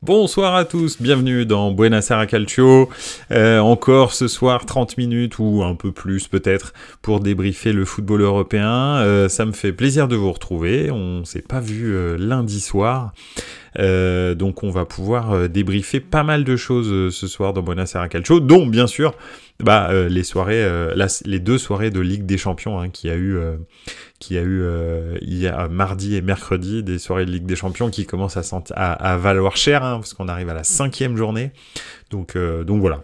Bonsoir à tous, bienvenue dans Buenas Aires Calcio. Encore ce soir 30 minutes ou un peu plus peut-être pour débriefer le football européen. Ça me fait plaisir de vous retrouver, on s'est pas vu lundi soir. Donc on va pouvoir débriefer pas mal de choses ce soir dans Buenas Aires Calcio, dont bien sûr les soirées, les deux soirées de Ligue des Champions qu'il y a eu il y a mardi et mercredi, des soirées de Ligue des Champions qui commencent à valoir cher, parce qu'on arrive à la 5e journée. Donc voilà.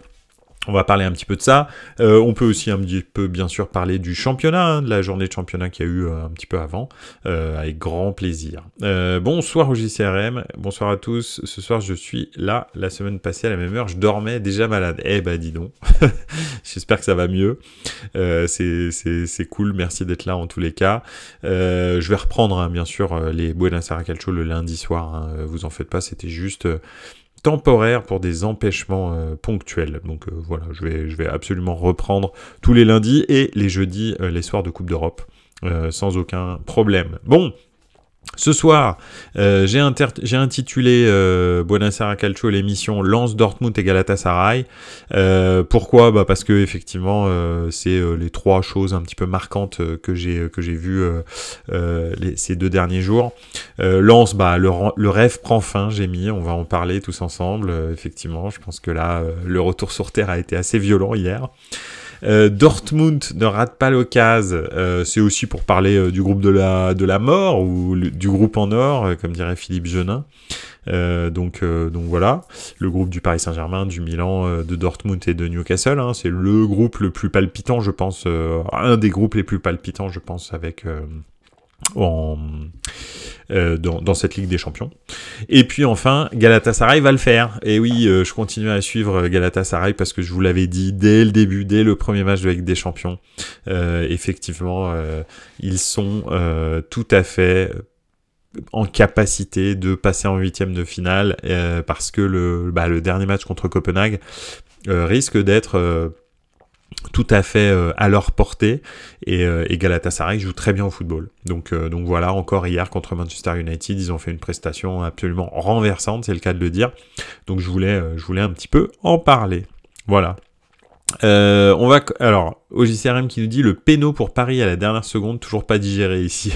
On va parler un petit peu de ça. On peut aussi un petit peu, bien sûr, parler du championnat, de la journée de championnat qu'il y a eu un petit peu avant, avec grand plaisir. Bonsoir au JCRM, bonsoir à tous. Ce soir, je suis là. La semaine passée, à la même heure, je dormais déjà malade. Eh ben, dis donc. J'espère que ça va mieux. C'est cool. Merci d'être là en tous les cas. Je vais reprendre, bien sûr, les Buenas Aires Calcio le lundi soir. Vous en faites pas, c'était juste... temporaire pour des empêchements ponctuels. Donc voilà, je vais absolument reprendre tous les lundis et les jeudis, les soirs de Coupe d'Europe, sans aucun problème. Bon, ce soir, j'ai intitulé Buenas Aires Calcio l'émission Lens, Dortmund et Galatasaray. Pourquoi ? Parce que effectivement, c'est les trois choses un petit peu marquantes que j'ai vues ces 2 derniers jours. Lens, le rêve prend fin, j'ai mis. On va en parler tous ensemble. Effectivement, je pense que là, le retour sur terre a été assez violent hier. Dortmund ne rate pas l'occasion, c'est aussi pour parler du groupe de la mort ou du groupe en or, comme dirait Philippe Genin. Donc voilà, le groupe du Paris Saint-Germain, du Milan, de Dortmund et de Newcastle, c'est le groupe le plus palpitant, je pense, un des groupes les plus palpitants, je pense, avec dans cette Ligue des Champions. Et puis enfin, Galatasaray va le faire. Et oui, je continue à suivre Galatasaray parce que je vous l'avais dit dès le début, dès le premier match de Ligue des Champions. Effectivement, ils sont tout à fait en capacité de passer en 8e de finale parce que le dernier match contre Copenhague risque d'être... tout à fait à leur portée et Galatasaray joue très bien au football. Donc voilà, encore hier contre Manchester United, ils ont fait une prestation absolument renversante, c'est le cas de le dire. Donc je voulais un petit peu en parler. Voilà. Alors, OJCRM qui nous dit le péno pour Paris à la dernière seconde, toujours pas digéré ici.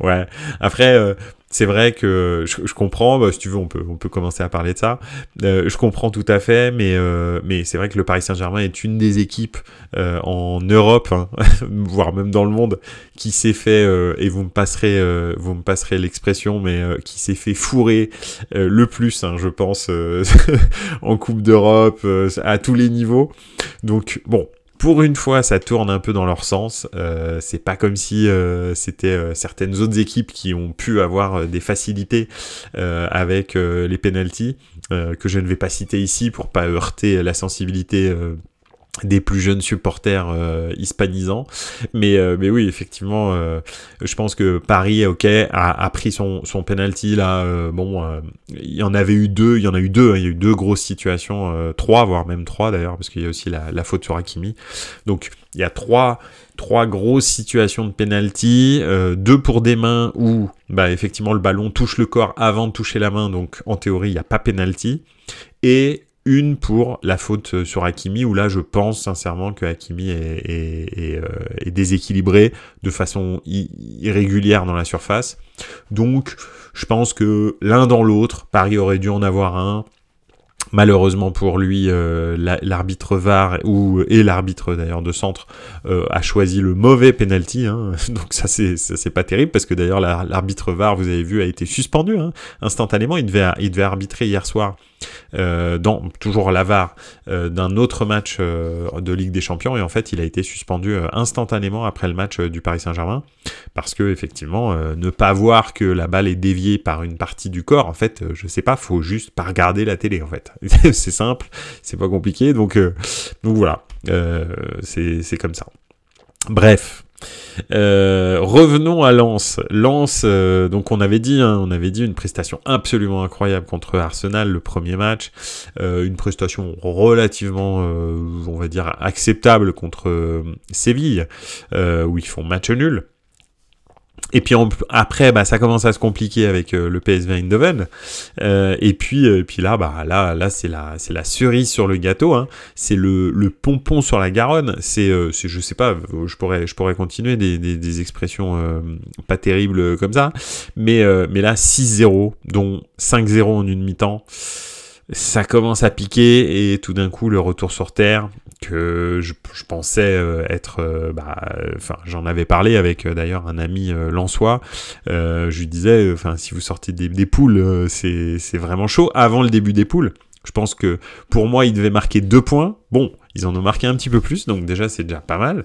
Ouais. Après, c'est vrai que je comprends, si tu veux, on peut commencer à parler de ça. Je comprends tout à fait, mais c'est vrai que le Paris Saint-Germain est une des équipes en Europe, voire même dans le monde, qui s'est fait, et vous me passerez l'expression, mais qui s'est fait fourrer le plus, je pense, en Coupe d'Europe, à tous les niveaux. Donc bon. Pour une fois, ça tourne un peu dans leur sens. C'est pas comme si c'était certaines autres équipes qui ont pu avoir des facilités avec les penalties, que je ne vais pas citer ici pour pas heurter la sensibilité des plus jeunes supporters hispanisants, mais oui, effectivement, je pense que Paris, a pris son penalty là. Il y en a eu deux. Il y a eu 2 grosses situations, 3, voire même 3 d'ailleurs, parce qu'il y a aussi la faute sur Hakimi. Donc il y a trois grosses situations de penalty, 2 pour des mains où effectivement le ballon touche le corps avant de toucher la main, donc en théorie il n'y a pas penalty, et une pour la faute sur Hakimi, où là je pense sincèrement que Hakimi est déséquilibré de façon irrégulière dans la surface. Donc je pense que l'un dans l'autre, Paris aurait dû en avoir un. Malheureusement pour lui, l'arbitre VAR et l'arbitre d'ailleurs de centre a choisi le mauvais penalty, donc ça c'est pas terrible, parce que d'ailleurs l'arbitre VAR, vous avez vu, a été suspendu instantanément. Il devait arbitrer hier soir toujours la VAR d'un autre match de Ligue des Champions, et en fait il a été suspendu instantanément après le match du Paris Saint-Germain, parce que effectivement ne pas voir que la balle est déviée par une partie du corps, en fait je sais pas, faut juste pas regarder la télé en fait. C'est simple, c'est pas compliqué, donc voilà, c'est comme ça. Bref. Revenons à Lens. Donc on avait dit une prestation absolument incroyable contre Arsenal, le premier match, une prestation relativement, on va dire, acceptable contre Séville, où ils font match nul. Et puis après, bah, ça commence à se compliquer avec le PSV Eindhoven. Et puis là, bah là, c'est la cerise sur le gâteau. Hein. C'est le pompon sur la Garonne. Je sais pas, je pourrais continuer des expressions pas terribles comme ça. Mais là, 6-0, dont 5-0 en une mi-temps. Ça commence à piquer et tout d'un coup, le retour sur terre que je pensais être... Enfin, j'en avais parlé avec d'ailleurs un ami lensois. Je lui disais, si vous sortez des poules, c'est vraiment chaud. Avant le début des poules, je pense que pour moi, ils devaient marquer 2 points. Bon, ils en ont marqué un petit peu plus, donc déjà, c'est déjà pas mal.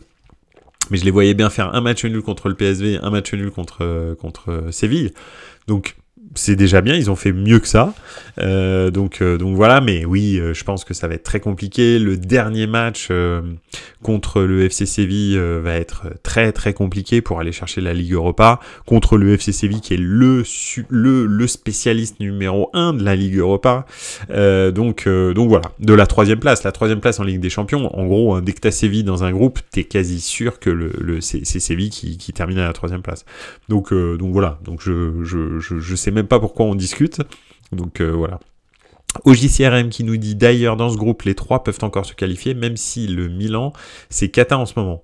Mais je les voyais bien faire un match nul contre le PSV, un match nul contre Séville. Donc... c'est déjà bien, ils ont fait mieux que ça. Donc voilà, mais oui, je pense que ça va être très compliqué. Le dernier match contre le FC Séville va être très très compliqué pour aller chercher la Ligue Europa contre le FC Séville qui est le spécialiste numéro 1 de la Ligue Europa. Donc voilà, de la 3e place. La 3e place en Ligue des Champions, en gros, hein, dès que t'as Séville dans un groupe, t'es quasi sûr que c'est Séville qui termine à la 3e place. Donc voilà, donc je sais même pas pourquoi on discute. Donc voilà. OJCRM qui nous dit d'ailleurs dans ce groupe les 3 peuvent encore se qualifier même si le Milan c'est cata en ce moment.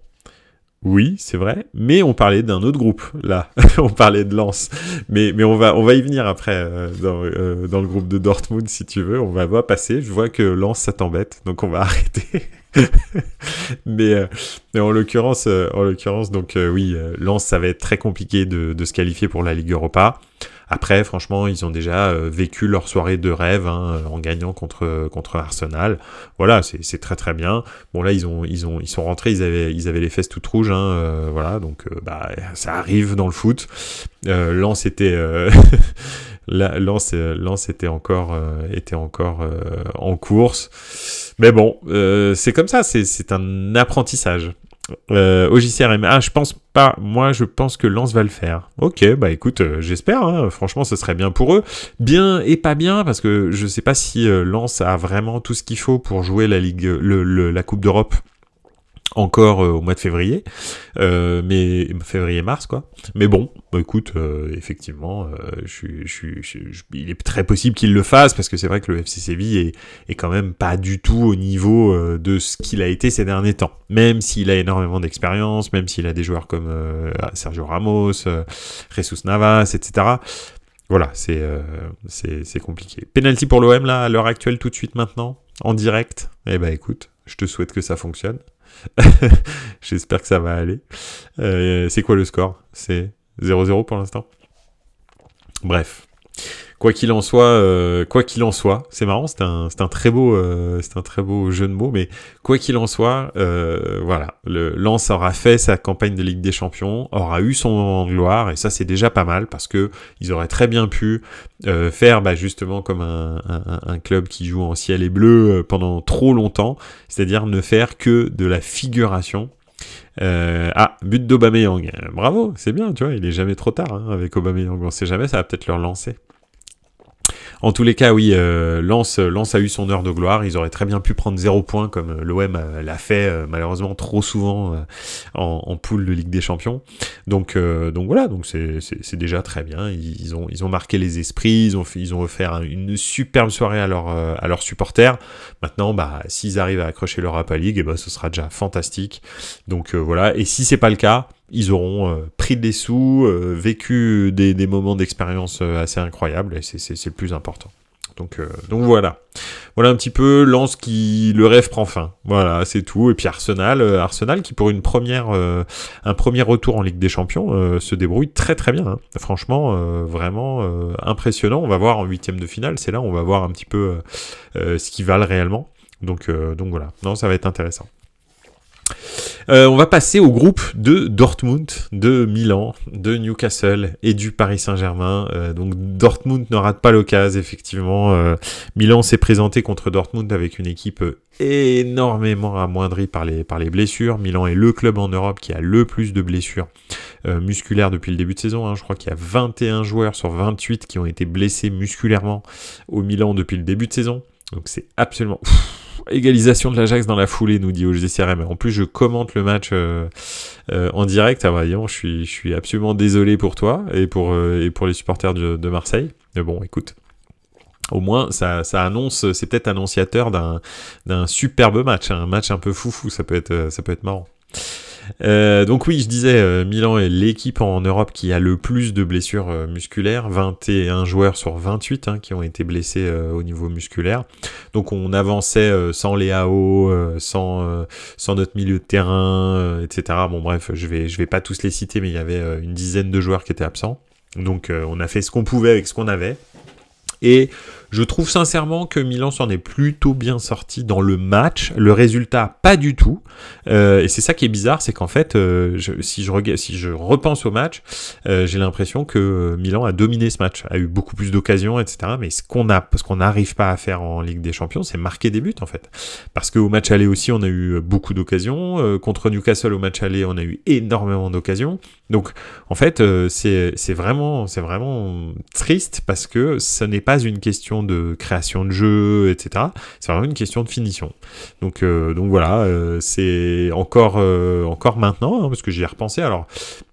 Oui, c'est vrai, mais on parlait d'un autre groupe là. On parlait de Lens, mais on va y venir après dans le groupe de Dortmund si tu veux. On va passer. Je vois que Lens ça t'embête, donc on va arrêter. mais en l'occurrence donc oui, Lens ça va être très compliqué de se qualifier pour la Ligue Europa. Après, franchement, ils ont déjà vécu leur soirée de rêve hein, en gagnant contre Arsenal. Voilà, c'est très très bien. Bon là, ils sont rentrés, ils avaient les fesses toutes rouges. Hein, voilà, donc ça arrive dans le foot. Lens était Lens était encore en course. Mais bon, c'est comme ça. C'est un apprentissage. OJCRM, je pense que Lens va le faire. Ok, bah écoute, j'espère, hein, franchement ce serait bien pour eux. Bien et pas bien, parce que je sais pas si Lens a vraiment tout ce qu'il faut pour jouer la Ligue, la Coupe d'Europe encore au mois de février, mais février-mars quoi. Mais bon, bah, écoute, effectivement, il est très possible qu'il le fasse parce que c'est vrai que le FC Séville est quand même pas du tout au niveau de ce qu'il a été ces derniers temps. Même s'il a énormément d'expérience, même s'il a des joueurs comme Sergio Ramos, Jesus Navas, etc. Voilà, c'est compliqué. Penalty pour l'OM là à l'heure actuelle tout de suite maintenant en direct. Eh ben écoute, je te souhaite que ça fonctionne. J'espère que ça va aller. C'est quoi le score? C'est 0-0 pour l'instant. Bref. Quoi qu'il en soit, c'est marrant, c'est un très beau jeu de mots, mais quoi qu'il en soit, voilà, le Lens aura fait sa campagne de Ligue des Champions, aura eu son moment de gloire, et ça c'est déjà pas mal parce que ils auraient très bien pu faire justement comme un club qui joue en ciel et bleu pendant trop longtemps, c'est-à-dire ne faire que de la figuration. But d'Aubameyang, bravo, c'est bien, tu vois, il est jamais trop tard hein, avec Aubameyang, on sait jamais, ça va peut-être le relancer. En tous les cas, oui, Lens a eu son heure de gloire. Ils auraient très bien pu prendre 0 points comme l'OM l'a fait malheureusement trop souvent en poule de Ligue des Champions. Donc voilà, donc c'est déjà très bien. Ils ont marqué les esprits. Ils ont offert une superbe soirée à leurs supporters. Maintenant, s'ils arrivent à accrocher l'Europa League, ce sera déjà fantastique. Donc voilà. Et si c'est pas le cas, ils auront pris des sous, vécu des moments d'expérience assez incroyables, et c'est le plus important. Donc voilà. Voilà un petit peu Lens qui le rêve prend fin. Voilà, c'est tout. Et puis Arsenal qui pour un premier retour en Ligue des Champions se débrouille très très bien. Hein. Franchement, vraiment impressionnant. On va voir en 8e de finale. C'est là où on va voir un petit peu ce qu'ils valent réellement. Donc voilà. Non, ça va être intéressant. On va passer au groupe de Dortmund, de Milan, de Newcastle et du Paris Saint-Germain. Donc Dortmund ne rate pas l'occasion, effectivement. Milan s'est présenté contre Dortmund avec une équipe énormément amoindrie par les blessures. Milan est le club en Europe qui a le plus de blessures musculaires depuis le début de saison. Hein. Je crois qu'il y a 21 joueurs sur 28 qui ont été blessés musculairement au Milan depuis le début de saison. Donc c'est absolument... égalisation de l'Ajax dans la foulée, nous dit OGCRM. En plus, je commente le match en direct. Ah, voyons, je suis absolument désolé pour toi et pour les supporters de Marseille. Mais bon, écoute. Au moins, ça annonce, c'est peut-être annonciateur d'un superbe match, un match un peu foufou, ça peut être marrant. Donc oui, je disais, Milan est l'équipe en Europe qui a le plus de blessures musculaires, 21 joueurs sur 28 qui ont été blessés au niveau musculaire. Donc on avançait sans Leao, sans notre milieu de terrain, etc. Bon bref, je vais pas tous les citer, mais il y avait une dizaine de joueurs qui étaient absents. Donc on a fait ce qu'on pouvait avec ce qu'on avait. Et je trouve sincèrement que Milan s'en est plutôt bien sorti dans le match. Le résultat, pas du tout. Et c'est ça qui est bizarre, c'est qu'en fait, si je repense au match, j'ai l'impression que Milan a dominé ce match, a eu beaucoup plus d'occasions, etc. Mais ce qu'on n'arrive pas à faire en Ligue des Champions, c'est marquer des buts en fait. Parce qu'au match aller aussi, on a eu beaucoup d'occasions. Contre Newcastle, au match aller, on a eu énormément d'occasions. Donc, en fait, c'est vraiment triste parce que ce n'est pas une question de création de jeu, etc. C'est vraiment une question de finition. Donc voilà, c'est encore maintenant, parce que j'y ai repensé. Alors,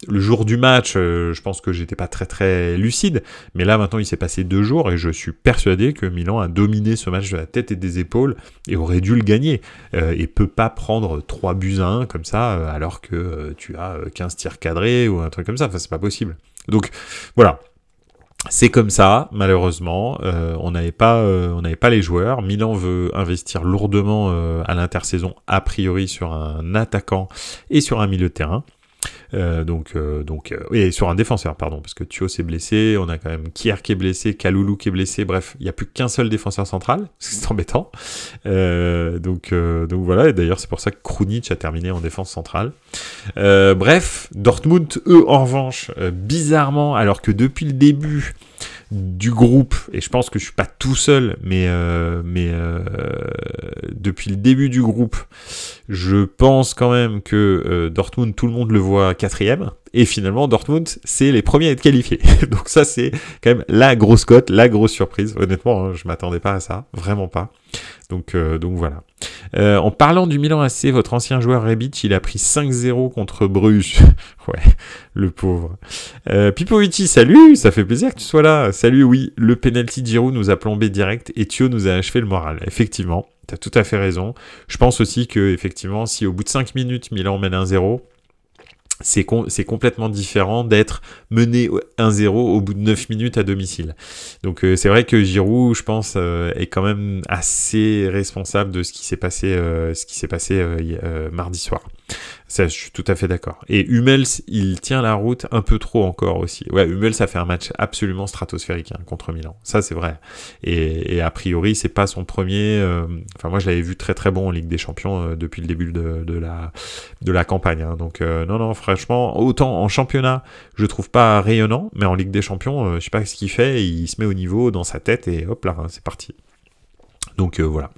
le jour du match, je pense que j'étais pas très très lucide, mais là maintenant, il s'est passé 2 jours et je suis persuadé que Milan a dominé ce match de la tête et des épaules et aurait dû le gagner. Et peut pas prendre 3-1 comme ça, alors que tu as 15 tirs cadrés ou un truc comme ça. Enfin, c'est pas possible. Donc, voilà. C'est comme ça, malheureusement. On n'avait pas les joueurs. Milan veut investir lourdement à l'intersaison, a priori sur un attaquant et sur un milieu de terrain. Et sur un défenseur, pardon, parce que Thio s'est blessé, on a quand même Kier qui est blessé, Kaloulou qui est blessé, bref, il n'y a plus qu'un seul défenseur central, c'est embêtant. Donc voilà, et d'ailleurs c'est pour ça que Krunic a terminé en défense centrale. Bref, Dortmund, eux, en revanche, bizarrement, alors que depuis le début du groupe, et je pense que je suis pas tout seul, mais depuis le début du groupe, je pense quand même que Dortmund, tout le monde le voit 4e, et finalement Dortmund, c'est les premiers à être qualifiés. Donc ça, c'est quand même la grosse cote, la grosse surprise. Honnêtement, je m'attendais pas à ça, vraiment pas. Donc voilà. En parlant du Milan AC, votre ancien joueur Rebic, il a pris 5-0 contre Bruges. Ouais, le pauvre. Pipovici, salut, ça fait plaisir que tu sois là. Salut, oui, le penalty de Giroud nous a plombé direct et Thio nous a achevé le moral. Effectivement, t'as tout à fait raison. Je pense aussi que, effectivement, si au bout de 5 minutes, Milan mène 1-0, c'est complètement différent d'être mené 1-0 au bout de 9 minutes à domicile. Donc c'est vrai que Giroud, je pense, est quand même assez responsable de ce qui s'est passé mardi soir. Ça, je suis tout à fait d'accord. Et Hummels, il tient la route un peu trop encore aussi. Ouais, Hummels a fait un match absolument stratosphérique contre Milan. Ça, c'est vrai. Et a priori, c'est pas son premier... Enfin, moi, je l'avais vu très très bon en Ligue des Champions depuis le début de la campagne. Donc, non, franchement, autant en championnat, je trouve pas rayonnant, mais en Ligue des Champions, je sais pas ce qu'il fait, il se met au niveau dans sa tête et hop là, c'est parti. Donc, voilà.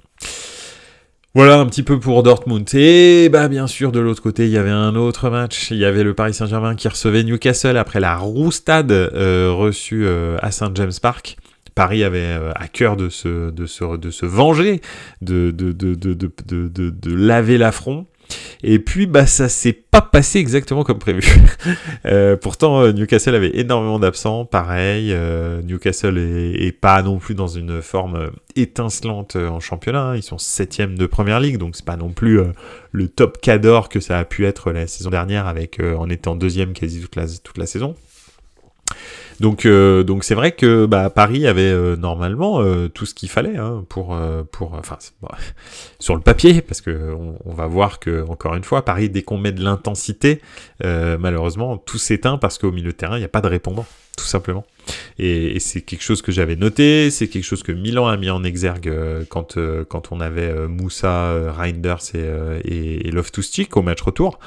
Voilà un petit peu pour Dortmund. Et bien sûr, de l'autre côté, il y avait un autre match. Il y avait le Paris Saint-Germain qui recevait Newcastle après la roustade reçue à St. James Park. Paris avait à cœur de se venger, de laver l'affront. Et puis ça s'est pas passé exactement comme prévu. Pourtant Newcastle avait énormément d'absents, pareil. Newcastle est pas non plus dans une forme étincelante en championnat. Ils sont 7e de Première Ligue, donc c'est pas non plus le top cadre que ça a pu être la saison dernière en étant 2e quasi toute la saison. Donc c'est vrai que Paris avait normalement tout ce qu'il fallait sur le papier, parce que on va voir que encore une fois Paris, dès qu'on met de l'intensité, malheureusement tout s'éteint parce qu'au milieu de terrain il n'y a pas de répondant, tout simplement. Et c'est quelque chose que j'avais noté, c'est quelque chose que Milan a mis en exergue quand on avait Moussa, Reinders et Loftus-Cheek au match retour.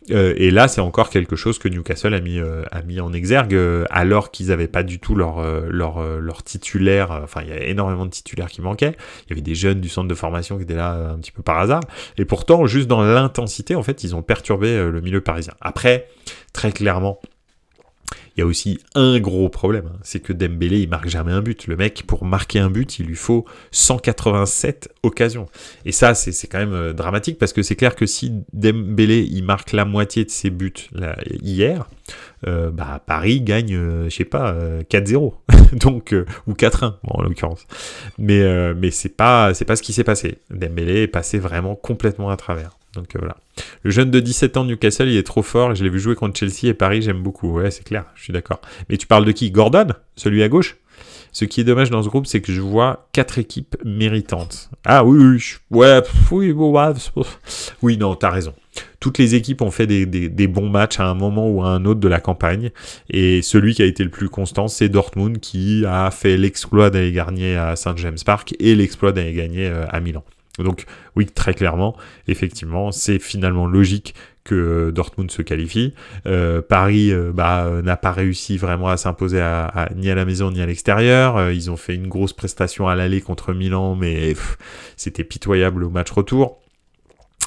Et là, c'est encore quelque chose que Newcastle a mis en exergue, alors qu'ils n'avaient pas du tout leur titulaire. Enfin, il y a énormément de titulaires qui manquaient. Il y avait des jeunes du centre de formation qui étaient là un petit peu par hasard. Et pourtant, juste dans l'intensité, en fait, ils ont perturbé le milieu parisien. Après, très clairement, il il y a aussi un gros problème, hein, c'est que Dembélé, il marque jamais un but. Le mec, pour marquer un but, il lui faut 187 occasions. Et ça, c'est quand même dramatique, parce que c'est clair que si Dembélé, il marque la moitié de ses buts là, hier, Paris gagne, je sais pas, 4-0, donc ou 4-1 bon, en l'occurrence. Mais c'est pas ce qui s'est passé. Dembélé est passé vraiment complètement à travers. Donc voilà. Le jeune de 17 ans de Newcastle, il est trop fort. Je l'ai vu jouer contre Chelsea et Paris, j'aime beaucoup. Ouais, c'est clair, je suis d'accord. Mais tu parles de qui? Gordon? Celui à gauche? Ce qui est dommage dans ce groupe, c'est que je vois 4 équipes méritantes. Ah oui, oui, non, t'as raison. Toutes les équipes ont fait des bons matchs à un moment ou à un autre de la campagne. Et celui qui a été le plus constant, c'est Dortmund, qui a fait l'exploit d'aller gagner à St. James Park et l'exploit d'aller gagner à Milan. Donc oui, très clairement, effectivement, c'est finalement logique que Dortmund se qualifie. Paris n'a pas réussi vraiment à s'imposer ni à la maison ni à l'extérieur. Ils ont fait une grosse prestation à l'aller contre Milan, mais c'était pitoyable au match retour.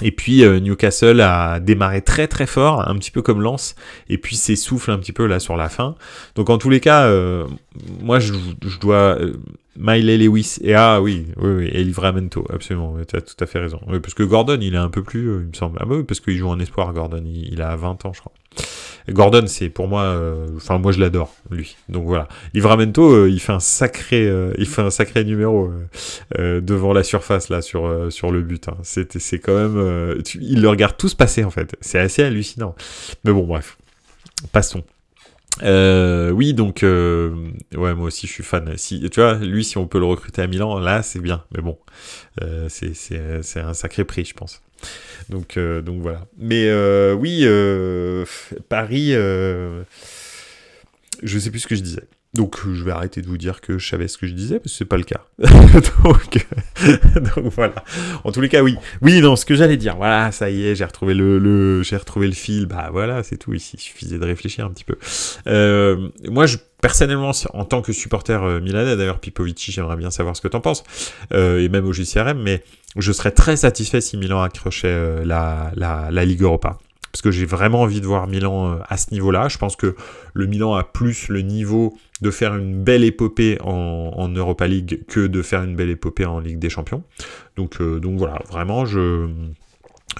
Et puis Newcastle a démarré très très fort, un petit peu comme Lens, et puis s'essouffle un petit peu là sur la fin. Donc en tous les cas, moi je dois Miley Lewis et et Livramento, absolument, tu as tout à fait raison. Oui, parce que Gordon, il est un peu plus, il me semble. Ah bah oui, parce qu'il joue en espoir, Gordon, il a 20 ans, je crois. Gordon, c'est pour moi, moi je l'adore, lui. Donc voilà. Livramento, il fait un sacré numéro devant la surface là sur le but. Hein. C'est quand même, il le regarde tous passer en fait. C'est assez hallucinant. Mais bon, bref, passons. Oui, donc ouais, moi aussi je suis fan. Si tu vois, lui, si on peut le recruter à Milan, là c'est bien. Mais bon, c'est un sacré prix, je pense. Donc voilà. Mais oui, Paris, je sais plus ce que je disais. Donc je vais arrêter de vous dire que je savais ce que je disais, parce que c'est pas le cas. donc voilà. En tous les cas, oui. Oui, non, ce que j'allais dire, voilà, ça y est, j'ai retrouvé j'ai retrouvé le fil. Bah voilà, c'est tout ici. Il suffisait de réfléchir un petit peu. Moi, personnellement, en tant que supporter milanais, d'ailleurs, Pipovici, j'aimerais bien savoir ce que t'en penses, et même au JCRM, mais je serais très satisfait si Milan accrochait la Ligue Europa. Parce que j'ai vraiment envie de voir Milan à ce niveau-là. Je pense que le Milan a plus le niveau de faire une belle épopée en Europa League que de faire une belle épopée en Ligue des Champions. Donc voilà, vraiment,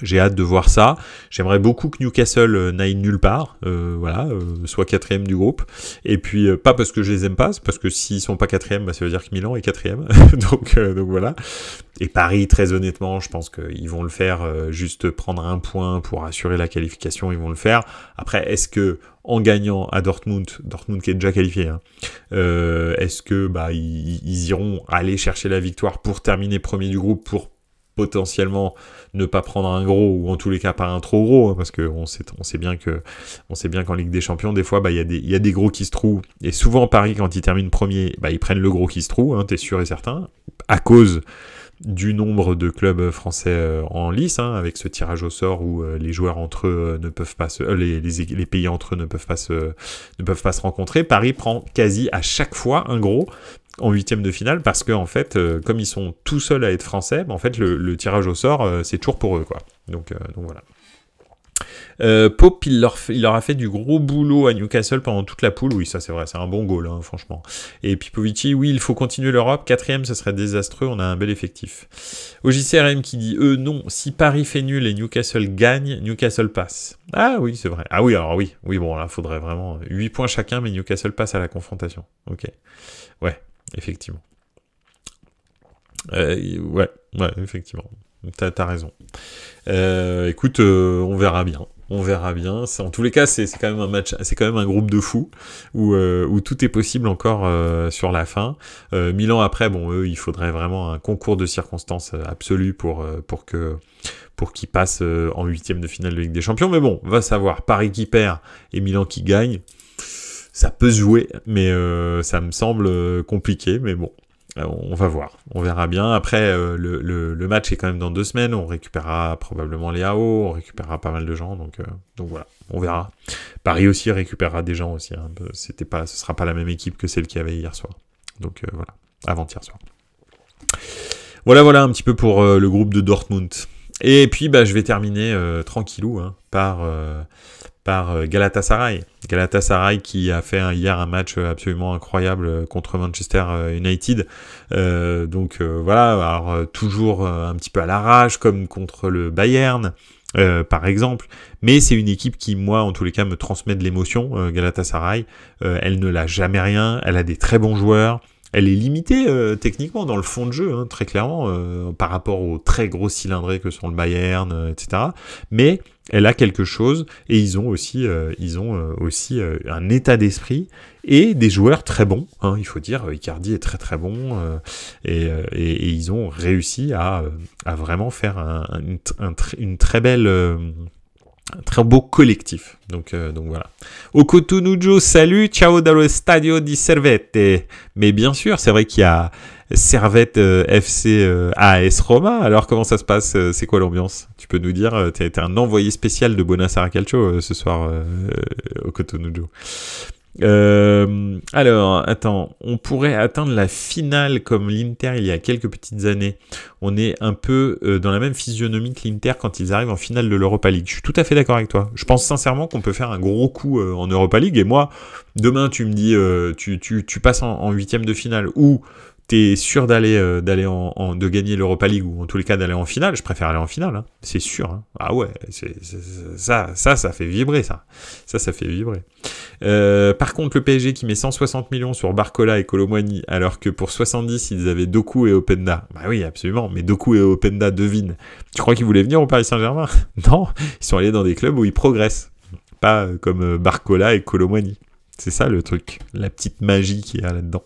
j'ai hâte de voir ça. J'aimerais beaucoup que Newcastle n'aille nulle part, soit quatrième du groupe. Et puis, pas parce que je les aime pas, c'est parce que s'ils sont pas quatrième, ça veut dire que Milan est quatrième. donc voilà. Et Paris, très honnêtement, je pense qu'ils vont le faire, juste prendre un point pour assurer la qualification, ils vont le faire. Après, est-ce que en gagnant à Dortmund qui est déjà qualifié, hein, est-ce que ils iront aller chercher la victoire pour terminer premier du groupe, pour potentiellement ne pas prendre un gros, ou en tous les cas pas un trop gros, hein, parce que on sait bien qu'en Ligue des Champions, des fois, il y a des gros qui se trouvent, et souvent Paris, quand ils terminent premier, ils prennent le gros qui se trouve, hein, t'es sûr et certain, à cause du nombre de clubs français en lice, hein, avec ce tirage au sort où les joueurs entre eux ne peuvent pas les pays entre eux ne peuvent pas se rencontrer. Paris prend quasi à chaque fois un gros en huitième de finale, parce que en fait, comme ils sont tout seuls à être français, en fait le tirage au sort c'est toujours pour eux, quoi. Donc voilà. Pope, il leur a fait du gros boulot à Newcastle pendant toute la poule. Oui, ça c'est vrai, c'est un bon goal, hein, franchement. Et Pipovici, oui, il faut continuer l'Europe. Quatrième, ce serait désastreux, on a un bel effectif. Au JCRM qui dit, non, si Paris fait nul et Newcastle gagne, Newcastle passe. Ah oui, c'est vrai. Ah oui, alors oui, bon, là, faudrait vraiment 8 points chacun, mais Newcastle passe à la confrontation. Ok. Ouais, effectivement. Ouais, effectivement. T'as raison. Écoute, on verra bien. On verra bien. En tous les cas, c'est quand même un match, c'est quand même un groupe de fous où tout est possible encore sur la fin. Milan après, bon, eux, il faudrait vraiment un concours de circonstances absolu pour qu'ils passent en huitième de finale de Ligue des Champions. Mais bon, va savoir. Paris qui perd et Milan qui gagne, ça peut se jouer, mais ça me semble compliqué. Mais bon. On va voir, on verra bien. Après, le match est quand même dans 2 semaines. On récupérera probablement les AO, on récupérera pas mal de gens, donc voilà, on verra. Paris aussi récupérera des gens aussi. Hein. Ce sera pas la même équipe que celle qu'il y avait hier soir. Donc voilà, avant-hier soir. Voilà un petit peu pour le groupe de Dortmund. Et puis je vais terminer tranquillou, hein, par par Galatasaray. Galatasaray qui a fait hier un match absolument incroyable contre Manchester United. Voilà, alors toujours un petit peu à l'arrache comme contre le Bayern. Par exemple, mais c'est une équipe qui, moi, en tous les cas, me transmet de l'émotion, Galatasaray. Elle ne lâche jamais rien, elle a des très bons joueurs, elle est limitée techniquement dans le fond de jeu, hein, très clairement, par rapport aux très gros cylindrés que sont le Bayern, etc. Mais elle a quelque chose, et ils ont aussi un état d'esprit et des joueurs très bons, hein, il faut dire. Icardi est très très bon, et ils ont réussi à vraiment faire une très belle... un très beau collectif. Donc voilà. Okotonujo, salut, ciao dallo stadio di Servette. Mais bien sûr, c'est vrai qu'il y a Servette FC AS Roma. Alors comment ça se passe? C'est quoi l'ambiance? Tu peux nous dire? T'es un envoyé spécial de Buonasera Calcio ce soir, Okotonujo. Alors, attends, on pourrait atteindre la finale comme l'Inter il y a quelques petites années. On est un peu dans la même physionomie que l'Inter quand ils arrivent en finale de l'Europa League. Je suis tout à fait d'accord avec toi. Je pense sincèrement qu'on peut faire un gros coup en Europa League. Et moi, demain, tu me dis, tu passes en huitième de finale ou t'es sûr de gagner l'Europa League ou en tous les cas d'aller en finale. Je préfère aller en finale, hein. C'est sûr. Hein. Ah ouais, ça fait vibrer ça. Ça fait vibrer. Par contre, le PSG qui met 160 millions sur Barcola et Kolo Muani, alors que pour 70, ils avaient Doku et Openda. Bah oui, absolument. Mais Doku et Openda, devine. Tu crois qu'ils voulaient venir au Paris Saint-Germain? Non, ils sont allés dans des clubs où ils progressent. Pas comme Barcola et Kolo Muani. C'est ça le truc. La petite magie qu'il y a là-dedans.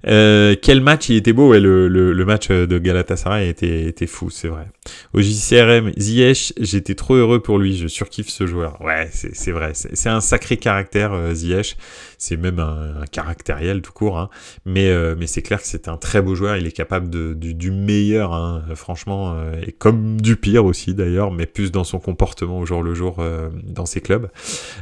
Quel match il était beau, ouais, le match de Galatasaray était fou, c'est vrai. Au JCRM, Ziyech, j'étais trop heureux pour lui, je surkiffe ce joueur. Ouais, c'est vrai, c'est un sacré caractère, Ziyech. C'est même un caractériel tout court, hein. Mais c'est clair que c'est un très beau joueur, il est capable du meilleur, hein, franchement, et comme du pire aussi d'ailleurs, mais plus dans son comportement au jour le jour dans ses clubs.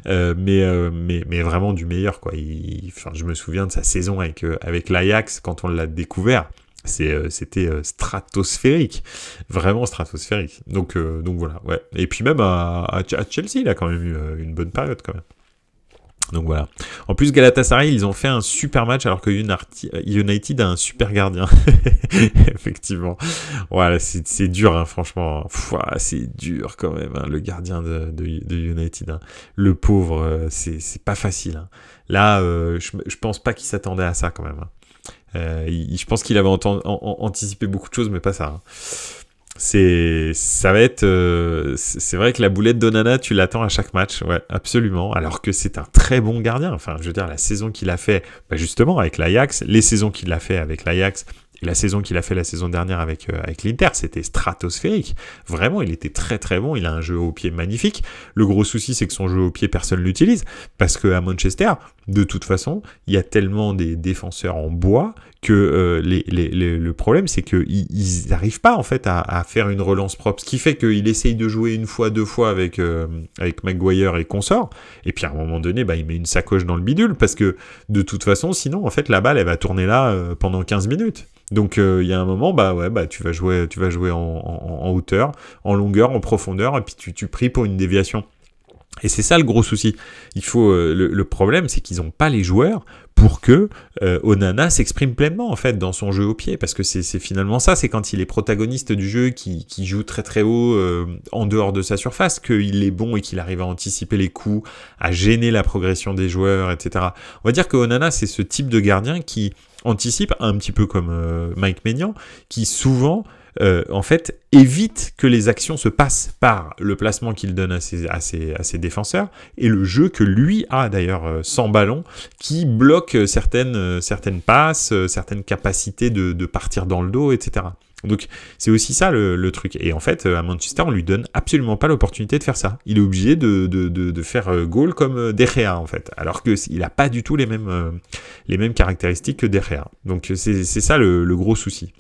Mais vraiment du meilleur, quoi. Je me souviens de sa saison avec l'Ajax quand on l'a découvert. C'était stratosphérique, vraiment stratosphérique. Donc voilà, ouais. Et puis même à Chelsea, il a quand même eu une bonne période quand même. Donc voilà. En plus, Galatasaray, ils ont fait un super match alors que United a un super gardien. Effectivement. Voilà, c'est dur, hein, franchement. C'est dur quand même, hein, le gardien de United. Hein. Le pauvre, c'est pas facile. Hein. Là, je pense pas qu'il s'attendait à ça quand même. Hein. Je pense qu'il avait anticipé beaucoup de choses, mais pas ça. Hein. Ça va être, c'est vrai que la boulette d'Onana, tu l'attends à chaque match, ouais, absolument. Alors que c'est un très bon gardien. Enfin, je veux dire, la saison qu'il a fait, justement avec l'Ajax, les saisons qu'il a fait avec l'Ajax. Et la saison qu'il a fait la saison dernière avec l'Inter, c'était stratosphérique. Vraiment, il était très très bon. Il a un jeu au pied magnifique. Le gros souci, c'est que son jeu au pied, personne l'utilise. Parce qu'à Manchester, de toute façon, il y a tellement des défenseurs en bois que le problème, c'est qu'ils n'arrivent pas en fait à faire une relance propre. Ce qui fait qu'il essaye de jouer une fois, deux fois avec Maguire et consort. Et puis à un moment donné, il met une sacoche dans le bidule. Parce que de toute façon, sinon, en fait, la balle, elle va tourner là pendant 15 minutes. Donc il y a un moment, tu vas jouer en hauteur, en longueur, en profondeur, et puis tu pries pour une déviation. Et c'est ça le gros souci. Il faut le problème, c'est qu'ils n'ont pas les joueurs pour que Onana s'exprime pleinement en fait dans son jeu au pied, parce que c'est finalement ça, c'est quand il est protagoniste du jeu, qui joue très très haut en dehors de sa surface, qu'il est bon et qu'il arrive à anticiper les coups, à gêner la progression des joueurs, etc. On va dire que Onana, c'est ce type de gardien qui anticipe un petit peu comme Mike Maignan, qui souvent en fait évite que les actions se passent par le placement qu'il donne à ses défenseurs et le jeu que lui a d'ailleurs sans ballon, qui bloque certaines passes, certaines capacités de partir dans le dos, etc. Donc c'est aussi ça le truc. Et en fait, à Manchester, on lui donne absolument pas l'opportunité de faire ça. Il est obligé de faire goal comme De Gea, en fait. Alors qu'il n'a pas du tout les mêmes caractéristiques que De Gea. Donc c'est ça le gros souci.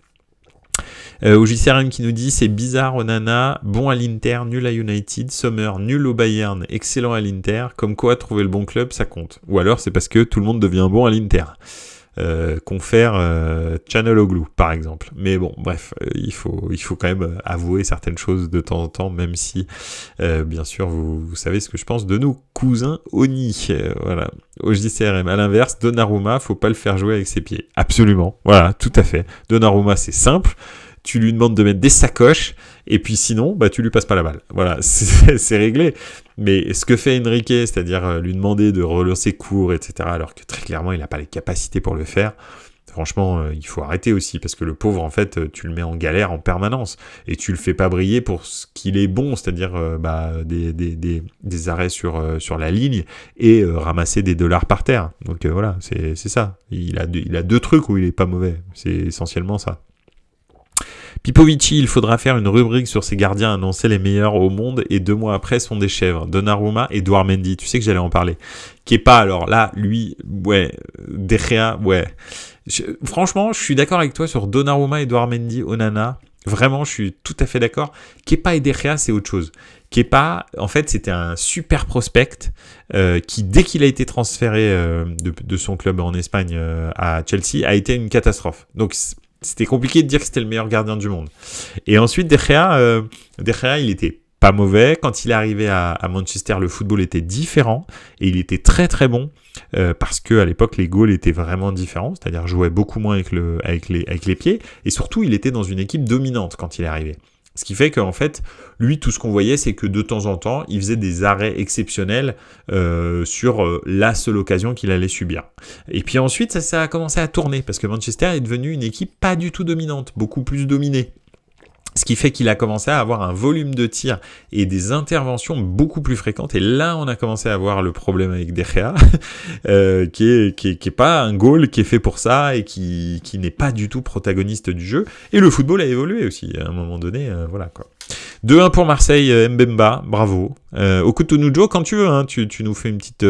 OJCRM qui nous dit c'est bizarre Onana, bon à l'Inter, nul à United, Sommer, nul au Bayern, excellent à l'Inter, comme quoi trouver le bon club ça compte. Ou alors c'est parce que tout le monde devient bon à l'Inter. confère Çalhanoğlu par exemple. Mais bon, bref, il faut quand même avouer certaines choses de temps en temps, même si bien sûr vous savez ce que je pense de nos cousins Oni. Voilà. Au JCRM, à l'inverse, Donnarumma, faut pas le faire jouer avec ses pieds. Absolument. Voilà, tout à fait. Donnarumma, c'est simple. Tu lui demandes de mettre des sacoches, et puis sinon, bah, tu lui passes pas la balle. Voilà, c'est réglé. Mais ce que fait Enrique, c'est-à-dire lui demander de relancer court, etc., alors que très clairement, il n'a pas les capacités pour le faire, franchement, il faut arrêter aussi, parce que le pauvre, en fait, tu le mets en galère en permanence, et tu le fais pas briller pour ce qu'il est bon, c'est-à-dire des arrêts sur la ligne, et ramasser des dollars par terre. Donc voilà, c'est ça. Il a deux trucs où il est pas mauvais. C'est essentiellement ça. Pipovici, il faudra faire une rubrique sur ses gardiens annoncés les meilleurs au monde et 2 mois après sont des chèvres. Donnarumma et Edouard Mendy, tu sais que j'allais en parler. Kepa, alors là, lui, ouais, De Gea, ouais. Franchement, je suis d'accord avec toi sur Donnarumma, Edouard Mendy, Onana. Vraiment, je suis tout à fait d'accord. Kepa et De Gea, c'est autre chose. Kepa, en fait, c'était un super prospect qui, dès qu'il a été transféré de son club en Espagne à Chelsea, a été une catastrophe. Donc, c'était compliqué de dire que c'était le meilleur gardien du monde. Et ensuite, De Gea, il était pas mauvais. Quand il est arrivé à Manchester, le football était différent et il était très très bon parce que à l'époque, les goals étaient vraiment différents, c'est-à-dire jouait beaucoup moins avec les pieds et surtout, il était dans une équipe dominante quand il est arrivé. Ce qui fait qu'en fait, lui, tout ce qu'on voyait, c'est que de temps en temps, il faisait des arrêts exceptionnels sur la seule occasion qu'il allait subir. Et puis ensuite, ça a commencé à tourner, parce que Manchester est devenu une équipe pas du tout dominante, beaucoup plus dominée. Ce qui fait qu'il a commencé à avoir un volume de tir et des interventions beaucoup plus fréquentes. Et là, on a commencé à voir le problème avec De Gea, qui est pas un goal qui est fait pour ça et qui n'est pas du tout protagoniste du jeu. Et le football a évolué aussi à un moment donné. Voilà quoi. 2-1 pour Marseille, Mbemba, bravo. Okutunujo, quand tu veux, hein, tu nous fais une petit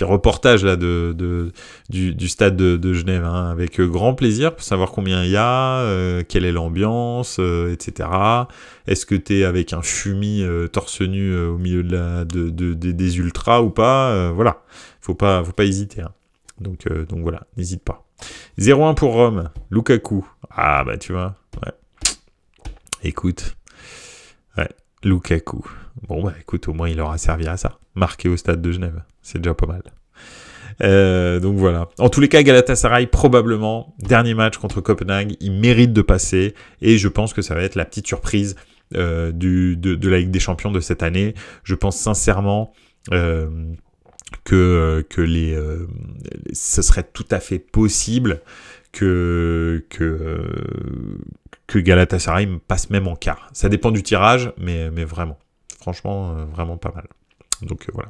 reportage là du stade de Genève, hein, avec grand plaisir pour savoir combien il y a, quelle est l'ambiance, etc. Est-ce que t'es avec un fumier torse nu au milieu des ultras ou pas, voilà, faut pas hésiter. Hein. Donc voilà, n'hésite pas. 0-1 pour Rome, Lukaku. Ah bah tu vois, ouais. Écoute, ouais, Lukaku. Bon, bah écoute, au moins il aura servi à ça. Marqué au stade de Genève, c'est déjà pas mal. Donc voilà. En tous les cas, Galatasaray, probablement, dernier match contre Copenhague, il mérite de passer. Et je pense que ça va être la petite surprise de la Ligue des Champions de cette année. Je pense sincèrement que ce serait tout à fait possible que Galatasaray passe même en quart. Ça dépend du tirage, mais vraiment. Franchement, vraiment pas mal. Donc voilà.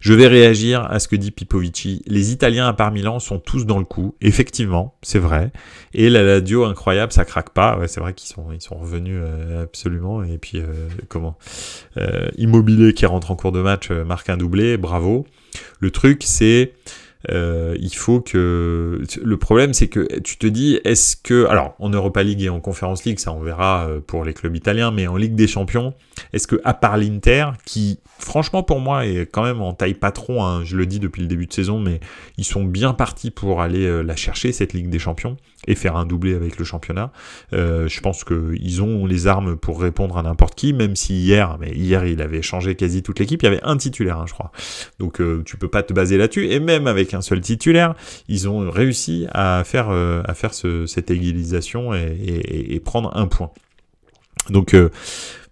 Je vais réagir à ce que dit Pipovici. Les Italiens à part Milan sont tous dans le coup. Effectivement, c'est vrai. Et la Lazio, incroyable, ça craque pas. Ouais, c'est vrai qu'ils sont revenus absolument. Et puis, Immobilier qui rentre en cours de match marque un doublé. Bravo. Le truc, c'est... il faut que... Le problème, c'est que tu te dis, est-ce que... Alors, en Europa League et en Conference League, ça on verra pour les clubs italiens, mais en Ligue des Champions, est-ce que, à part l'Inter, qui, franchement, pour moi, est quand même en taille patron, hein, je le dis depuis le début de saison, mais ils sont bien partis pour aller la chercher, cette Ligue des Champions, et faire un doublé avec le championnat. Je pense qu'ils ont les armes pour répondre à n'importe qui, même si hier, il avait changé quasi toute l'équipe, il y avait un titulaire, hein, je crois. Donc, tu peux pas te baser là-dessus, et même avec un seul titulaire, ils ont réussi à faire cette égalisation et prendre un point. Donc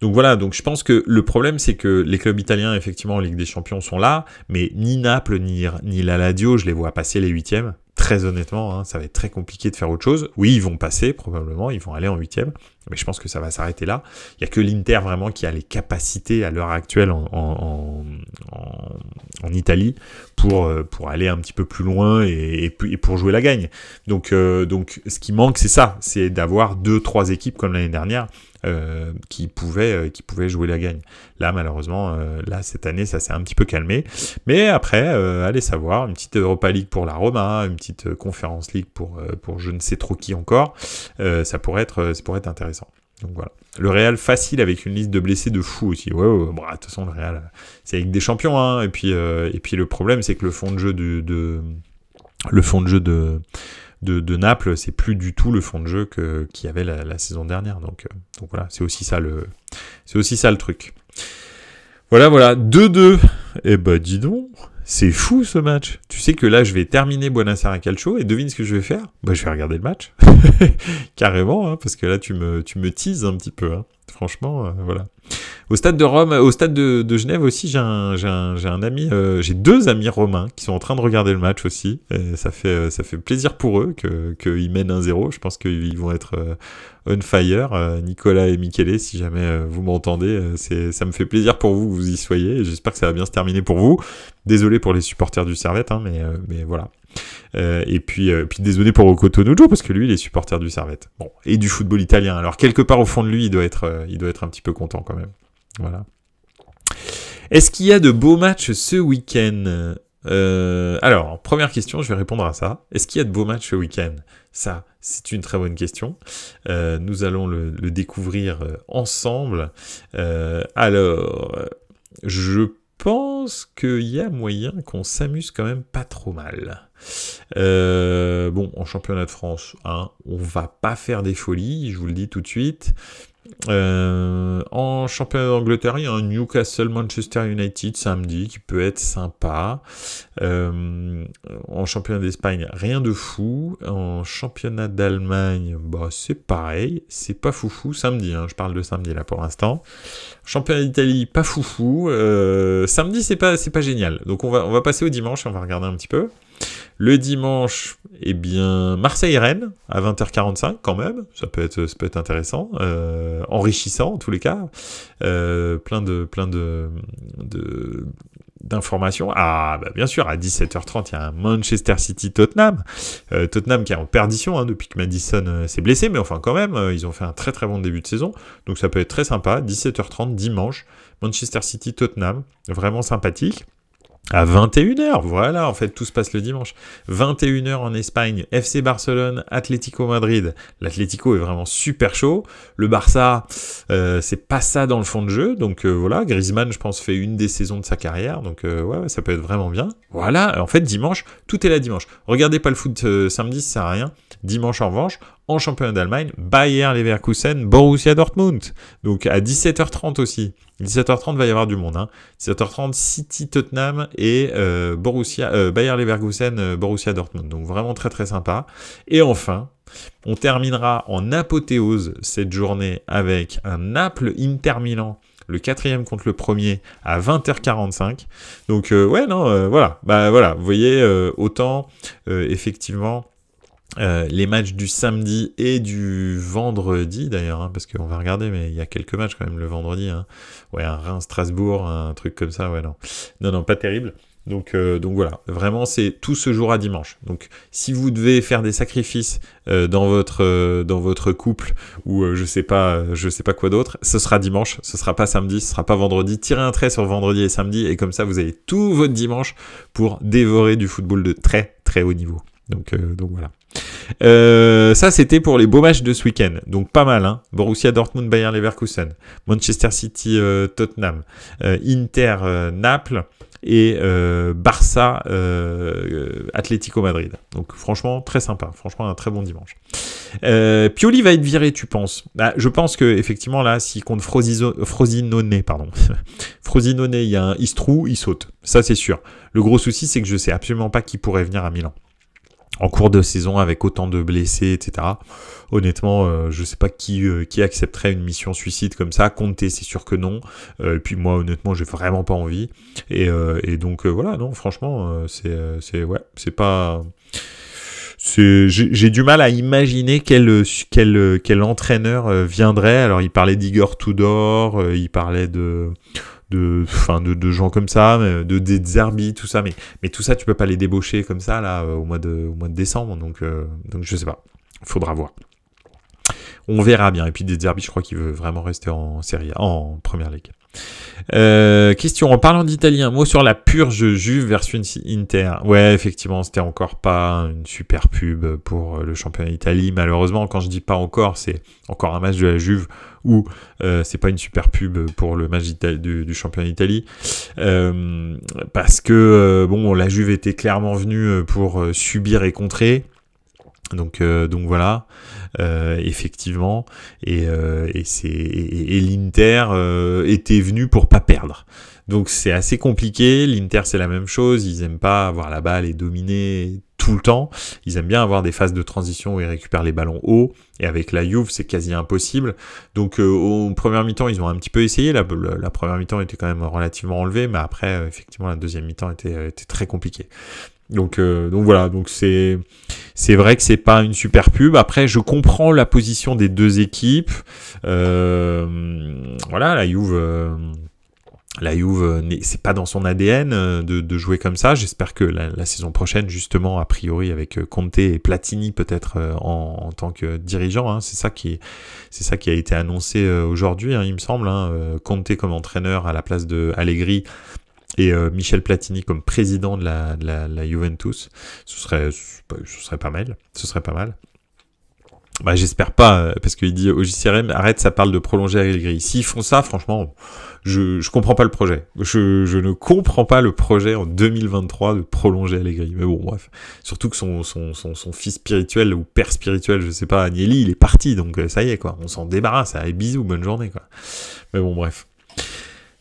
voilà, donc je pense que le problème c'est que les clubs italiens effectivement en Ligue des Champions sont là, mais ni Naples ni la Lazio, je les vois passer les huitièmes. Très honnêtement, hein, ça va être très compliqué de faire autre chose. Oui, ils vont passer probablement, ils vont aller en huitième, mais je pense que ça va s'arrêter là. Il y a que l'Inter vraiment qui a les capacités à l'heure actuelle en Italie pour aller un petit peu plus loin et pour jouer la gagne. Donc ce qui manque c'est ça, c'est d'avoir 2-3 équipes comme l'année dernière qui pouvaient jouer la gagne. Là malheureusement, cette année ça s'est un petit peu calmé, mais après allez savoir, une petite Europa League pour la Roma, une petite Conference League pour je ne sais trop qui encore, ça pourrait être intéressant. Donc voilà. Le Real facile avec une liste de blessés de fou aussi. Ouais, bon, de toute façon, le Real, c'est avec des champions, hein. Et puis le problème, c'est que le fond de jeu de Naples, c'est plus du tout le fond de jeu qu'il y avait la saison dernière. Donc voilà, c'est aussi ça le truc. Voilà, 2-2. Eh ben, dis donc, c'est fou ce match. Tu sais que là, je vais terminer Buonasera Calcio et devine ce que je vais faire? Bah, je vais regarder le match. Carrément, hein, parce que là, tu me teases un petit peu, hein. Franchement, voilà. Au stade de Rome, au stade de Genève aussi, j'ai un ami, j'ai 2 amis romains qui sont en train de regarder le match aussi. Et ça fait plaisir pour eux qu'ils mènent 1-0. Je pense qu'ils vont être on fire, Nicolas et Michele, si jamais vous m'entendez. Ça me fait plaisir pour vous que vous y soyez. Et j'espère que ça va bien se terminer pour vous. Désolé pour les supporters du Servette, hein, mais voilà. Et puis désolé pour Cotonou, parce que lui il est supporter du Servette. Bon, et du football italien. Alors quelque part au fond de lui, il doit être un petit peu content quand même. Voilà. Est-ce qu'il y a de beaux matchs ce week-end? Alors, première question, je vais répondre à ça. Est-ce qu'il y a de beaux matchs ce week-end? Ça, c'est une très bonne question. Nous allons le découvrir ensemble. Alors, je pense qu'il y a moyen qu'on s'amuse quand même pas trop mal. Bon, en championnat de France, hein, on va pas faire des folies, je vous le dis tout de suite. En championnat d'Angleterre, il y a un Newcastle-Manchester United samedi qui peut être sympa. En championnat d'Espagne, rien de fou. En championnat d'Allemagne, bah c'est pareil, c'est pas foufou samedi, hein, je parle de samedi là pour l'instant. Championnat d'Italie, pas foufou. Samedi, c'est pas génial. Donc on va passer au dimanche et on va regarder un petit peu. Le dimanche, eh bien, Marseille-Rennes à 20h45 quand même, ça peut être intéressant, enrichissant en tous les cas, plein d'informations. Ah, bah bien sûr, à 17h30, il y a un Manchester City-Tottenham. Tottenham qui est en perdition hein, depuis que Maddison s'est blessé, mais enfin quand même, ils ont fait un très très bon début de saison, donc ça peut être très sympa. 17h30 dimanche, Manchester City-Tottenham, vraiment sympathique. À 21h, voilà, en fait, tout se passe le dimanche. 21h en Espagne, FC Barcelone, Atlético Madrid. L'Atlético est vraiment super chaud. Le Barça, c'est pas ça dans le fond de jeu. Donc voilà, Griezmann, je pense, fait une des saisons de sa carrière. Donc ouais, ça peut être vraiment bien. Voilà, en fait, dimanche, tout est là dimanche. Regardez pas le foot samedi, ça sert à rien. Dimanche, en revanche, en championnat d'Allemagne, Bayer Leverkusen, Borussia Dortmund. Donc à 17h30 aussi. 17h30 va y avoir du monde. Hein. 17h30, City Tottenham et Bayer Leverkusen, Borussia Dortmund. Donc vraiment très très sympa. Et enfin, on terminera en apothéose cette journée avec un Naples Inter Milan. Le 4e contre le 1er à 20h45. Donc ouais non voilà. Bah voilà, vous voyez autant effectivement les matchs du samedi et du vendredi d'ailleurs, hein, parce qu'on va regarder, mais il y a quelques matchs quand même le vendredi. Hein. Ouais, un Reims-Strasbourg, un truc comme ça, ouais, non, pas terrible. Donc voilà, vraiment c'est tout se jouera dimanche. Donc si vous devez faire des sacrifices dans votre couple ou je sais pas quoi d'autre, ce sera dimanche, ce sera pas samedi, ce sera pas vendredi. Tirez un trait sur vendredi et samedi et comme ça vous avez tout votre dimanche pour dévorer du football de très très haut niveau. Donc voilà. Ça c'était pour les beaux matchs de ce week-end, donc pas mal hein. Borussia Dortmund, Bayer Leverkusen, Manchester City, Tottenham, Inter, Naples et Barça, Atlético Madrid. Donc franchement très sympa, franchement un très bon dimanche. Pioli va être viré, tu penses? Bah, je pense que effectivement là, s'il compte Frosinone, il se trouve, il saute. Ça c'est sûr. Le gros souci c'est que je sais absolument pas qui pourrait venir à Milan en cours de saison avec autant de blessés, etc. Honnêtement, je sais pas qui accepterait une mission suicide comme ça. Conte, c'est sûr que non. Et puis moi, honnêtement, j'ai vraiment pas envie. Et donc voilà, non, franchement, c'est pas. J'ai du mal à imaginer quel entraîneur viendrait. Alors, il parlait d'Igor Tudor, il parlait de gens comme ça, de Zerbi, tout ça, mais tout ça tu peux pas les débaucher comme ça là au mois de décembre, donc je sais pas, faudra voir. On verra bien. Et puis De Zerbi, je crois qu'il veut vraiment rester en Serie A, en Première Ligue. Question, en parlant d'Italie, un mot sur la purge Juve versus Inter. Ouais, effectivement, c'était encore pas une super pub pour le championnat d'Italie. Malheureusement, quand je dis pas encore, c'est encore un match de la Juve où c'est pas une super pub pour le match du championnat d'Italie. Parce que, bon, la Juve était clairement venue pour subir et contrer. Donc voilà, effectivement, et l'Inter était venu pour pas perdre. Donc c'est assez compliqué. L'Inter c'est la même chose. Ils aiment pas avoir la balle et dominer tout le temps. Ils aiment bien avoir des phases de transition où ils récupèrent les ballons hauts. Et avec la Juve c'est quasi impossible. Donc au première mi-temps ils ont un petit peu essayé. La première mi-temps était quand même relativement enlevée, mais après effectivement la deuxième mi-temps était très compliquée. Donc voilà, donc c'est vrai que c'est pas une super pub. Après, je comprends la position des deux équipes. Voilà, la Juve, c'est pas dans son ADN de jouer comme ça. J'espère que la saison prochaine, justement, a priori avec Conte et Platini peut-être en tant que dirigeant, hein, c'est ça qui a été annoncé aujourd'hui, hein, il me semble. Hein, Conte comme entraîneur à la place de Allegri. Et Michel Platini comme président de la Juventus, ce serait pas mal. Ce serait pas mal. Bah j'espère pas, parce qu'il dit au JCRM, arrête, ça parle de prolonger Allegri. S'ils font ça, franchement, je comprends pas le projet. Je ne comprends pas le projet en 2023 de prolonger Allegri. Mais bon, bref. Surtout que son fils spirituel ou père spirituel, je sais pas, Agnelli, il est parti, donc ça y est, quoi. On s'en débarrasse, allez, bisous, bonne journée, quoi. Mais bon, bref.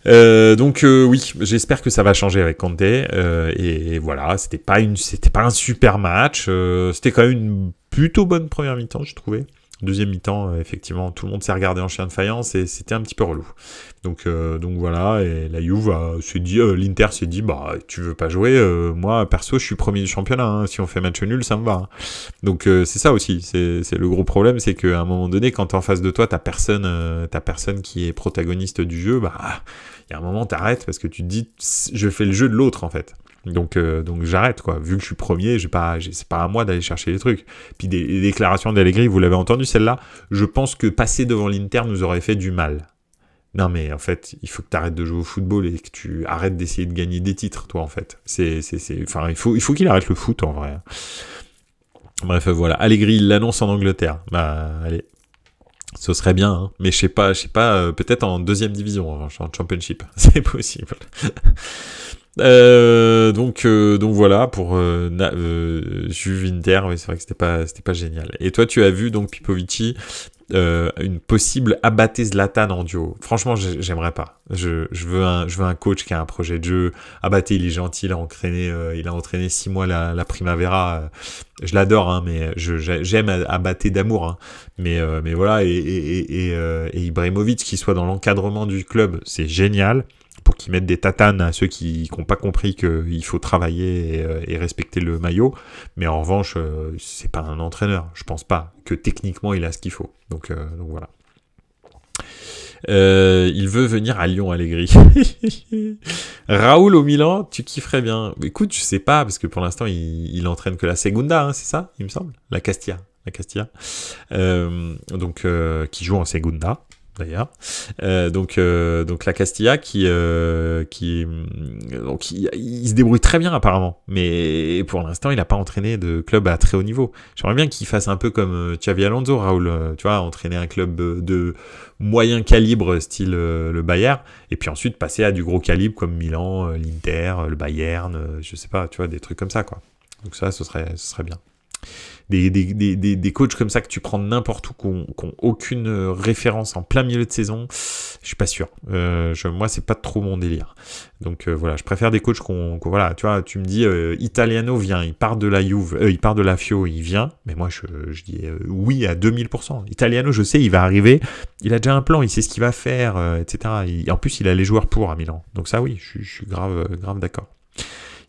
Donc oui, j'espère que ça va changer avec Conte et voilà, c'était pas un super match, c'était quand même une plutôt bonne première mi-temps, j'ai trouvé. Deuxième mi-temps, effectivement, tout le monde s'est regardé en chien de faïence et c'était un petit peu relou. Donc voilà, et la Juve s'est dit, l'Inter s'est dit, bah tu veux pas jouer, moi perso je suis premier du championnat, hein, si on fait match nul ça me va. Hein. Donc c'est ça aussi, c'est le gros problème, c'est qu'à un moment donné, quand t'es en face de toi, t'as personne qui est protagoniste du jeu, bah il y a un moment t'arrêtes parce que tu te dis, je fais le jeu de l'autre en fait. Donc j'arrête quoi, vu que je suis premier, c'est pas à moi d'aller chercher les trucs. Puis des déclarations d'Allegri, vous l'avez entendu celle-là, je pense que passer devant l'Inter nous aurait fait du mal. Non mais en fait, il faut que tu arrêtes de jouer au football et que tu arrêtes d'essayer de gagner des titres toi en fait. Enfin il faut qu'il arrête le foot en vrai. Bref voilà, Allegri il l'annonce en Angleterre. Bah allez. Ce serait bien, hein. Mais je sais pas, peut-être en deuxième division, en championship, c'est possible. Donc voilà pour Juve Inter, oui, c'est vrai que c'était pas génial. Et toi tu as vu donc Pipovici une possible abatté Zlatan en duo. Franchement, j'aimerais pas. Je veux un coach qui a un projet de jeu. Abatté, il est gentil, il a entraîné 6 mois la Primavera. Je l'adore, hein, mais j'aime Abatté d'amour. Hein. Mais voilà, et Ibrahimovic qui soit dans l'encadrement du club, c'est génial. Pour qu'ils mettent des tatanes à ceux qui n'ont pas compris qu'il faut travailler et respecter le maillot. Mais en revanche, c'est pas un entraîneur. Je pense pas que techniquement il a ce qu'il faut. Donc voilà. Il veut venir à Lyon, Allegri. Raoul au Milan, tu kifferais bien. Écoute, je sais pas, parce que pour l'instant, il entraîne que la Segunda, hein, c'est ça, il me semble. La Castilla. Donc, qui joue en Segunda. D'ailleurs, donc la Castilla qui il se débrouille très bien apparemment, mais pour l'instant il n'a pas entraîné de club à très haut niveau. J'aimerais bien qu'il fasse un peu comme Xavi Alonso, Raoul, tu vois, entraîner un club de moyen calibre style le Bayern, et puis ensuite passer à du gros calibre comme Milan, l'Inter, le Bayern, je sais pas, tu vois, des trucs comme ça quoi. Donc ça, ce serait bien. Des coachs comme ça que tu prends n'importe où, qui ont aucune référence en plein milieu de saison, je suis pas sûr. Moi, c'est pas trop mon délire. Donc voilà, je préfère des coachs voilà, tu vois, tu me dis Italiano vient, il part de la Juve, il part de la Fio, il vient, mais moi je dis oui à 2000%. Italiano, je sais, il va arriver, il a déjà un plan, il sait ce qu'il va faire, etc. En plus, il a les joueurs pour à Milan. Donc ça, oui, je suis grave d'accord.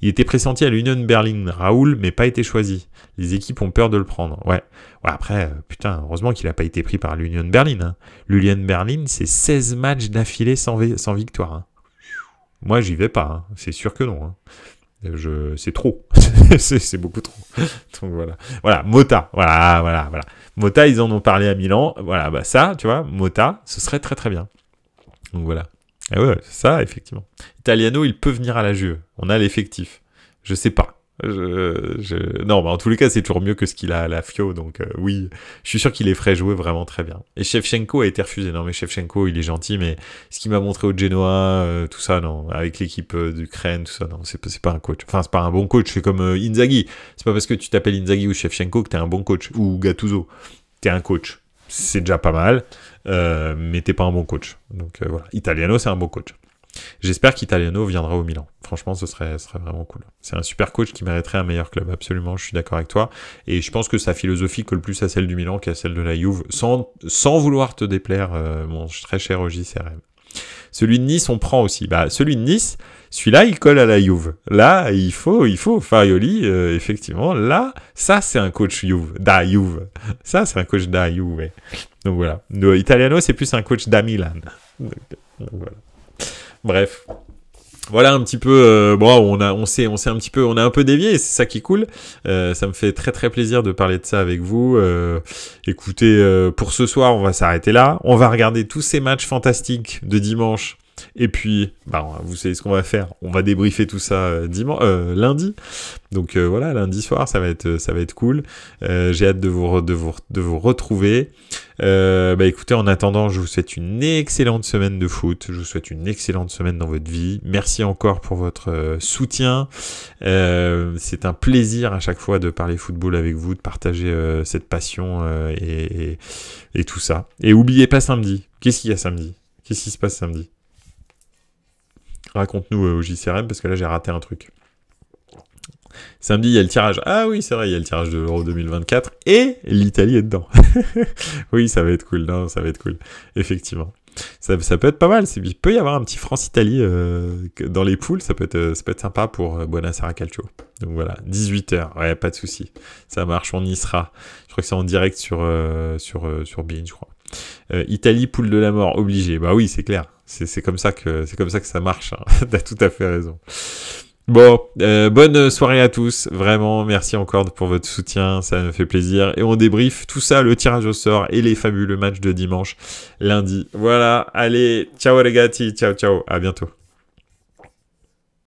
Il était pressenti à l'Union Berlin, Raoul, mais pas été choisi. Les équipes ont peur de le prendre. Ouais, après, putain, heureusement qu'il n'a pas été pris par l'Union Berlin. Hein. L'Union Berlin, c'est 16 matchs d'affilée sans victoire. Hein. Moi, j'y vais pas. Hein. C'est sûr que non. Hein. C'est trop. c'est beaucoup trop. Donc voilà. Voilà, Mota. Voilà. Mota, ils en ont parlé à Milan. Voilà, bah ça, tu vois, Mota, ce serait très très bien. Donc voilà. Ah ouais, ça, effectivement. Italiano, il peut venir à la Juve. On a l'effectif. Je sais pas. Non, bah en tous les cas, c'est toujours mieux que ce qu'il a à la Fio, donc oui, je suis sûr qu'il les ferait jouer vraiment très bien. Et Shevchenko a été refusé. Non, mais Shevchenko, il est gentil, mais ce qu'il m'a montré au Genoa, tout ça, non, avec l'équipe d'Ukraine, tout ça, non, c'est pas un coach. Enfin, c'est pas un bon coach, c'est comme Inzaghi. C'est pas parce que tu t'appelles Inzaghi ou Shevchenko que t'es un bon coach, ou Gattuso. T'es un coach. C'est déjà pas mal, mais t'es pas un bon coach. Donc voilà. Italiano, c'est un bon coach. J'espère qu'Italiano viendra au Milan. Franchement, ce serait vraiment cool. C'est un super coach qui mériterait un meilleur club, absolument, je suis d'accord avec toi. Et je pense que sa philosophie colle plus à celle du Milan qu'à celle de la Juve, sans vouloir te déplaire, mon très cher OJCRM. Celui de Nice, on prend aussi. Bah, celui de Nice, celui-là, il colle à la Juve. Là, il faut, Farioli, effectivement, là, ça, c'est un coach Juve. Ça, c'est un coach da Juve. Ouais. Donc voilà. Le Italiano, c'est plus un coach da Milan. Donc voilà. Bref, voilà un petit peu. Bon, on a un peu dévié, et c'est ça qui est cool. Ça me fait très très plaisir de parler de ça avec vous. Écoutez, pour ce soir, on va s'arrêter là. On va regarder tous ces matchs fantastiques de dimanche. Et puis, bah, vous savez ce qu'on va faire. On va débriefer tout ça lundi. Donc voilà, lundi soir, ça va être cool. J'ai hâte de vous retrouver. Bah écoutez, en attendant, je vous souhaite une excellente semaine de foot. Je vous souhaite une excellente semaine dans votre vie. Merci encore pour votre soutien. C'est un plaisir à chaque fois de parler football avec vous, de partager cette passion et tout ça. Et oubliez pas samedi. Qu'est-ce qu'il y a samedi? Qu'est-ce qui se passe samedi? Raconte-nous au JCRM, parce que là j'ai raté un truc. Samedi, il y a le tirage. Ah oui, c'est vrai, il y a le tirage de l'Euro 2024 et l'Italie est dedans. Oui, ça va être cool. Non, ça va être cool. Effectivement. Ça peut être pas mal. Il peut y avoir un petit France-Italie dans les poules. Ça peut être sympa pour Buonasera Calcio. Donc voilà, 18h. Ouais, pas de souci. Ça marche, on y sera. Je crois que c'est en direct sur Bein, je crois. Italie, poule de la mort, obligé. Bah oui, c'est clair. C'est comme ça que ça marche. Hein. T'as tout à fait raison. Bon, bonne soirée à tous. Vraiment, merci encore pour votre soutien. Ça me fait plaisir. Et on débriefe tout ça, le tirage au sort et les fabuleux matchs de dimanche, lundi. Voilà. Allez, ciao les gars. Ciao. À bientôt.